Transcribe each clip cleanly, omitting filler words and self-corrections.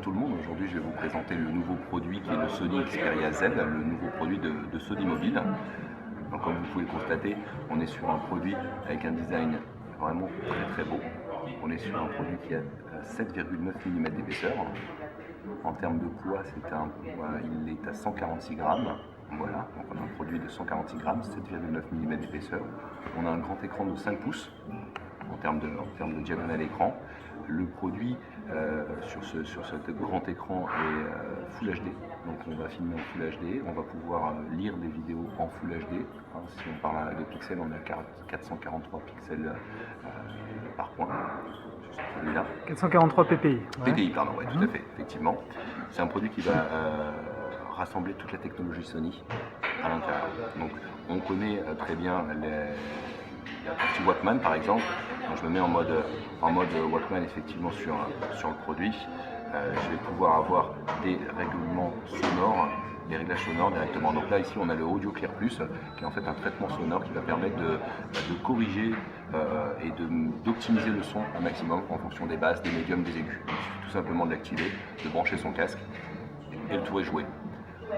tout le monde. Aujourd'hui, je vais vous présenter le nouveau produit qui est le Sony Xperia Z, le nouveau produit de Sony Mobile. Donc, comme vous pouvez le constater, on est sur un produit avec un design vraiment très beau. On est sur un produit qui a 7,9 mm d'épaisseur. En termes de poids, il est à 146 grammes. Voilà, donc on a un produit de 146 grammes, 7,9 mm d'épaisseur. On a un grand écran de 5 pouces en termes de diagonale écran. Le produit sur ce grand écran est Full HD, donc on va filmer en Full HD, on va pouvoir lire des vidéos en Full HD. Si on parle de pixels, on est à 443 pixels par point. Celui-là. 443 ppi. Ouais. PPI, pardon, ouais, tout à fait, effectivement. C'est un produit qui va rassembler toute la technologie Sony à l'intérieur. Donc on connaît très bien la partie Walkman par exemple. Donc, je me mets en mode Walkman effectivement sur le produit. Je vais pouvoir avoir des règlements sonores, des réglages sonores directement. Donc là ici on a le Audio Clear Plus qui est en fait un traitement sonore qui va permettre de corriger et d'optimiser le son au maximum en fonction des basses, des médiums, des aigus. Il suffit tout simplement de l'activer, de brancher son casque et le tour est joué.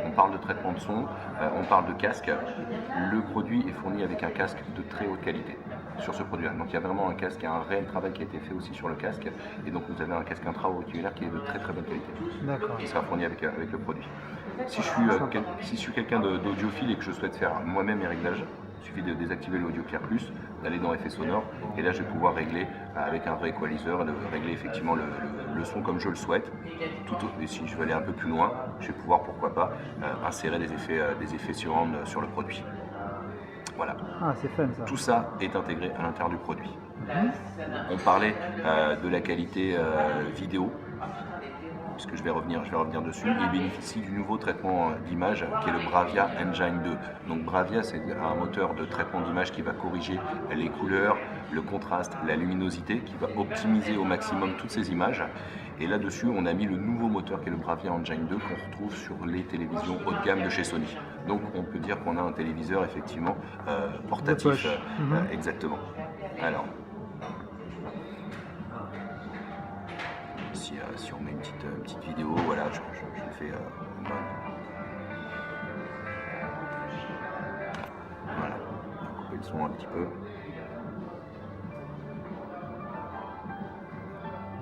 On parle de traitement de son, on parle de casque. Le produit est fourni avec un casque de très haute qualité sur ce produit-là. Donc il y a vraiment un casque, il y a un réel travail qui a été fait aussi sur le casque. Et donc vous avez un casque intra-auriculaire qui est de très bonne qualité. D'accord. Qui sera fourni avec le produit. Si je suis quelqu'un d'audiophile et que je souhaite faire moi-même mes réglages, il suffit de désactiver l'Audio Clear Plus, d'aller dans Effets sonores, et là je vais pouvoir régler avec un vrai equalizer, de régler effectivement le son comme je le souhaite. Et si je veux aller un peu plus loin, je vais pouvoir, pourquoi pas, insérer des effets surround sur le produit. Voilà. Ah, c'est fun ça. Tout ça est intégré à l'intérieur du produit. On parlait de la qualité vidéo, puisque je vais revenir dessus. Il bénéficie du nouveau traitement d'image qui est le Bravia Engine 2. Donc Bravia, c'est un moteur de traitement d'image qui va corriger les couleurs, le contraste, la luminosité, qui va optimiser au maximum toutes ces images. Et là-dessus, on a mis le nouveau moteur qui est le Bravia Engine 2 qu'on retrouve sur les télévisions haut de gamme de chez Sony. Donc on peut dire qu'on a un téléviseur effectivement portatif. Exactement. Alors, si on met une petite vidéo, voilà, je le fais en mode. Voilà, on va couper le son un petit peu.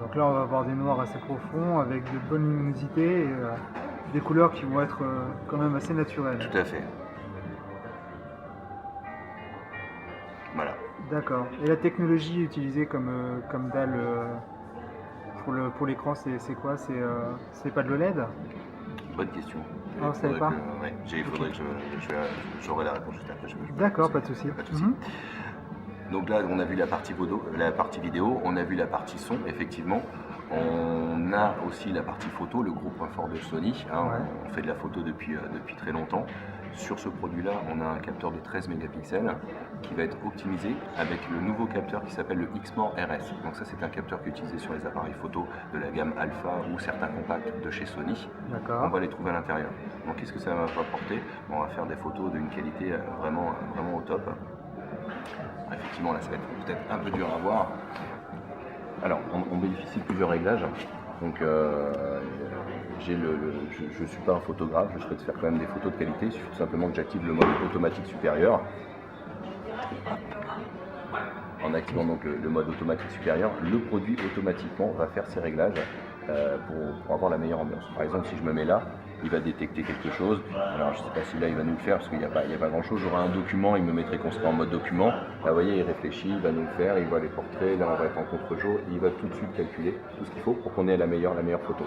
Donc là on va avoir des noirs assez profonds avec de bonnes luminosités et des couleurs qui vont être quand même assez naturelles. Tout à fait. Voilà. D'accord. Et la technologie utilisée comme dalle pour l'écran, c'est quoi? C'est pas de l'OLED? Bonne question. Ah, vous savez pas? Il faudrait que j'aurai la réponse juste après. D'accord, pas de souci. Donc là, on a vu la partie vidéo, on a vu la partie son, effectivement. On a aussi la partie photo, le gros point fort de Sony. On fait de la photo depuis très longtemps. Sur ce produit-là, on a un capteur de 13 mégapixels qui va être optimisé avec le nouveau capteur qui s'appelle le Exmor RS. Donc ça, c'est un capteur qui est utilisé sur les appareils photo de la gamme Alpha ou certains compacts de chez Sony. On va les trouver à l'intérieur. Donc qu'est-ce que ça va apporter? On va faire des photos d'une qualité vraiment au top. Effectivement, là, ça va être peut-être un peu dur à voir. Alors, on bénéficie de plusieurs réglages. Donc, je ne suis pas un photographe, je souhaite faire quand même des photos de qualité. Il suffit tout simplement que j'active le mode automatique supérieur. En activant donc le mode automatique supérieur, le produit automatiquement va faire ses réglages pour avoir la meilleure ambiance. Par exemple, si je me mets là, il va détecter quelque chose. Alors je ne sais pas si là il va nous le faire parce qu'il n'y a pas grand chose. J'aurai un document, il me mettrait qu'on sera en mode document. Là vous voyez, il réfléchit, il va nous le faire, il voit les portraits, là on va être en contre-jour, il va tout de suite calculer tout ce qu'il faut pour qu'on ait la meilleure photo.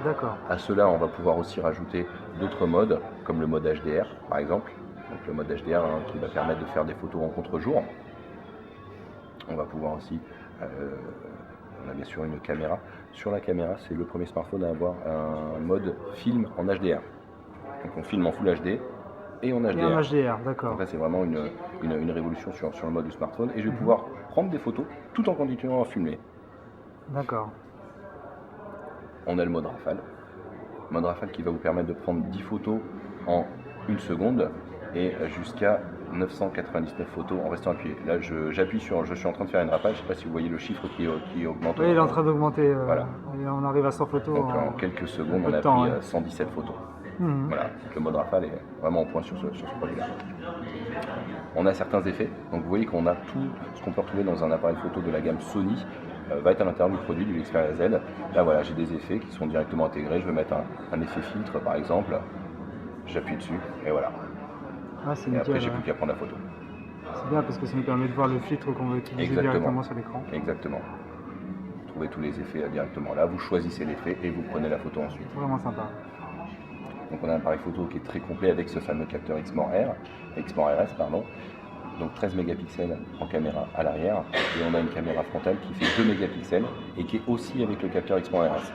D'accord. À cela, on va pouvoir aussi rajouter d'autres modes, comme le mode HDR par exemple. Donc le mode HDR qui va permettre de faire des photos en contre-jour. On va pouvoir aussi, on a bien sûr une caméra. Sur la caméra, c'est le premier smartphone à avoir un mode film en HDR. Donc on filme en Full HD et en HDR. Et en HDR, d'accord. Donc là, c'est vraiment une révolution sur le mode du smartphone. Et je vais pouvoir prendre des photos tout en continuant à filmer. D'accord. On a le mode rafale. Mode rafale qui va vous permettre de prendre 10 photos en 1 seconde et jusqu'à 999 photos en restant appuyé. Là, j'appuie sur, je suis en train de faire une rapage, je ne sais pas si vous voyez le chiffre qui augmente. Oui, il est en train d'augmenter. Voilà. Et on arrive à 100 photos. Donc en quelques secondes, on a temps, pris ouais. 117 photos. Mhm. Voilà, donc le mode rafale est vraiment au point sur ce produit-là. On a certains effets, donc vous voyez qu'on a tout ce qu'on peut retrouver dans un appareil photo de la gamme Sony va être à l'intérieur du produit du Xperia Z. Là voilà, j'ai des effets qui sont directement intégrés. Je vais mettre un effet filtre par exemple, j'appuie dessus et voilà. Ah, c'est Et nickel. après j'ai plus qu'à prendre la photo. C'est bien parce que ça nous permet de voir le filtre qu'on veut utiliser Exactement. directement sur l'écran. Exactement. Vous trouvez tous les effets directement là, vous choisissez l'effet et vous prenez la photo ensuite. Vraiment sympa. Donc on a un appareil photo qui est très complet avec ce fameux capteur Xmor RS, pardon. Donc 13 mégapixels en caméra à l'arrière et on a une caméra frontale qui fait 2 mégapixels et qui est aussi avec le capteur Xmor RS.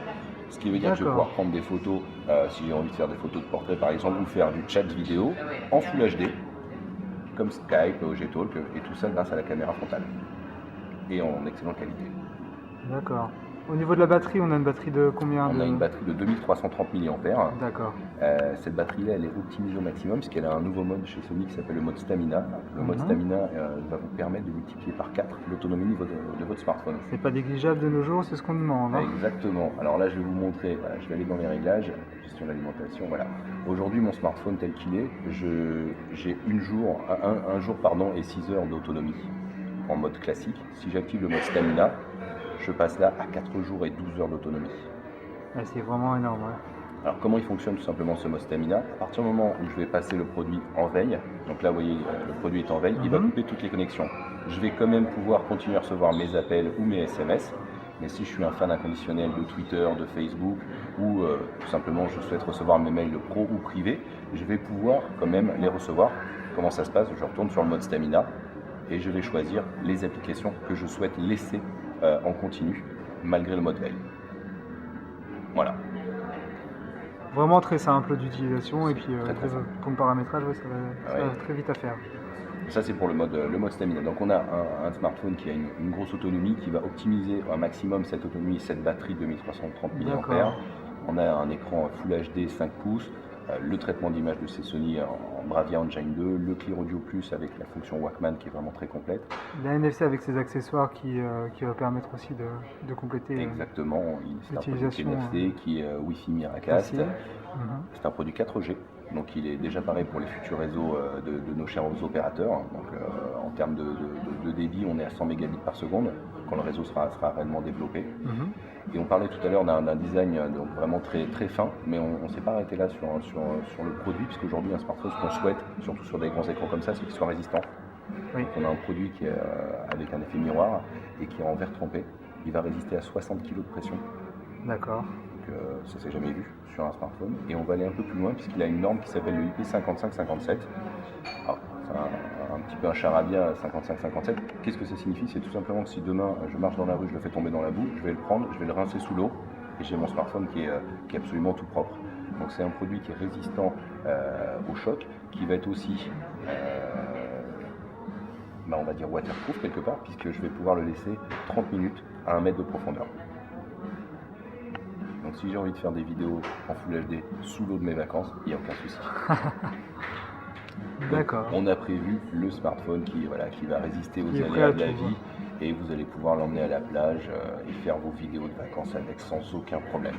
Ce qui veut dire que je vais pouvoir prendre des photos, si j'ai envie de faire des photos de portrait par exemple, ou faire du chat vidéo en Full HD, comme Skype, OGTalk et tout ça grâce à la caméra frontale et en excellente qualité. D'accord. Au niveau de la batterie, on a une batterie de combien? On a une batterie de 2330 mAh. D'accord. Cette batterie-là, elle est optimisée au maximum puisqu'elle a un nouveau mode chez Sony qui s'appelle le mode Stamina. Le mode Stamina va vous permettre de multiplier par 4 l'autonomie de votre smartphone. C'est pas négligeable de nos jours, c'est ce qu'on demande. Hein. Exactement. Alors là, je vais vous montrer, voilà, je vais aller dans les réglages, gestion de l'alimentation, voilà. Aujourd'hui, mon smartphone tel qu'il est, j'ai un jour et 6 heures d'autonomie en mode classique. Si j'active le mode Stamina, je passe là à 4 jours et 12 heures d'autonomie. Ouais, c'est vraiment énorme. Ouais. Alors comment il fonctionne tout simplement ce mode Stamina? À partir du moment où je vais passer le produit en veille, donc là vous voyez le produit est en veille, il va couper toutes les connexions. Je vais quand même pouvoir continuer à recevoir mes appels ou mes SMS, mais si je suis un fan inconditionnel de Twitter, de Facebook, ou tout simplement je souhaite recevoir mes mails pro ou privés, je vais pouvoir quand même les recevoir. Comment ça se passe? Je retourne sur le mode Stamina et je vais choisir les applications que je souhaite laisser en continu malgré le mode veille. Voilà. Vraiment très simple d'utilisation et puis très simple. pour le paramétrage, ouais, ça va très vite à faire. Ça c'est pour le mode Stamina. Donc on a un smartphone qui a une grosse autonomie, qui va optimiser un maximum cette autonomie, cette batterie de 2330 mAh. On a un écran Full HD 5 pouces, le traitement d'image de ces Sony en Bravia Engine 2, le Clear Audio Plus avec la fonction Walkman qui est vraiment très complète. La NFC avec ses accessoires qui va permettre aussi de compléter Exactement, c'est un produit NFC qui est Wi-Fi Miracast. C'est un produit 4G, donc il est déjà pareil pour les futurs réseaux de nos chers opérateurs. Donc en termes de débit, on est à 100 mégabits par seconde quand le réseau sera réellement développé. Et on parlait tout à l'heure d'un design donc vraiment très, très fin, mais on ne s'est pas arrêté là sur le produit, puisqu'aujourd'hui un smartphone, ce qu'on souhaite, surtout sur des grands écrans comme ça, c'est qu'il soit résistant. Oui. On a un produit qui est avec un effet miroir et qui est en verre trempé. Il va résister à 60 kg de pression. D'accord. Donc ça s'est jamais vu sur un smartphone. Et on va aller un peu plus loin puisqu'il a une norme qui s'appelle le IP5557. Alors, c'est un petit peu un charabia 5557. Qu'est-ce que ça signifie? C'est tout simplement que si demain je marche dans la rue, je le fais tomber dans la boue, je vais le prendre, je vais le rincer sous l'eau et j'ai mon smartphone qui est absolument tout propre. Donc c'est un produit qui est résistant au choc, qui va être aussi on va dire waterproof quelque part, puisque je vais pouvoir le laisser 30 minutes à 1 mètre de profondeur. Donc si j'ai envie de faire des vidéos en Full HD sous l'eau de mes vacances, il n'y a aucun souci. D'accord. On a prévu le smartphone qui va résister aux aléas de la vie et vous allez pouvoir l'emmener à la plage et faire vos vidéos de vacances avec sans aucun problème.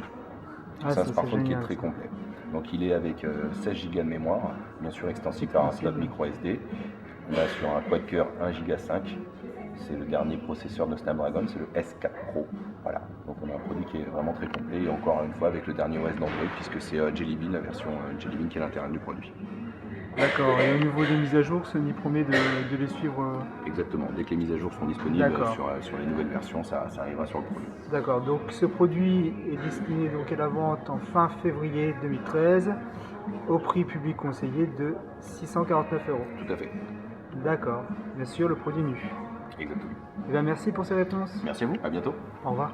C'est un smartphone qui est très complet. Donc il est avec 16 Go de mémoire, bien sûr extensible par un slot micro SD. On a sur un quad-core 1 Go 5. C'est le dernier processeur de Snapdragon, c'est le S4 Pro. Voilà, donc on a un produit qui est vraiment très complet et encore une fois avec le dernier OS d'Android puisque c'est Jelly Bean, la version Jelly Bean qui est l'intérieur du produit. D'accord, et au niveau des mises à jour, Sony promet de les suivre Exactement, dès que les mises à jour sont disponibles sur les nouvelles versions, ça arrivera sur le produit. D'accord, donc ce produit est destiné donc à la vente en fin février 2013 au prix public conseillé de 649 €. Tout à fait. D'accord, bien sûr le produit nu. Exactement. Eh bien, merci pour ces réponses. Merci à vous, à bientôt. Au revoir.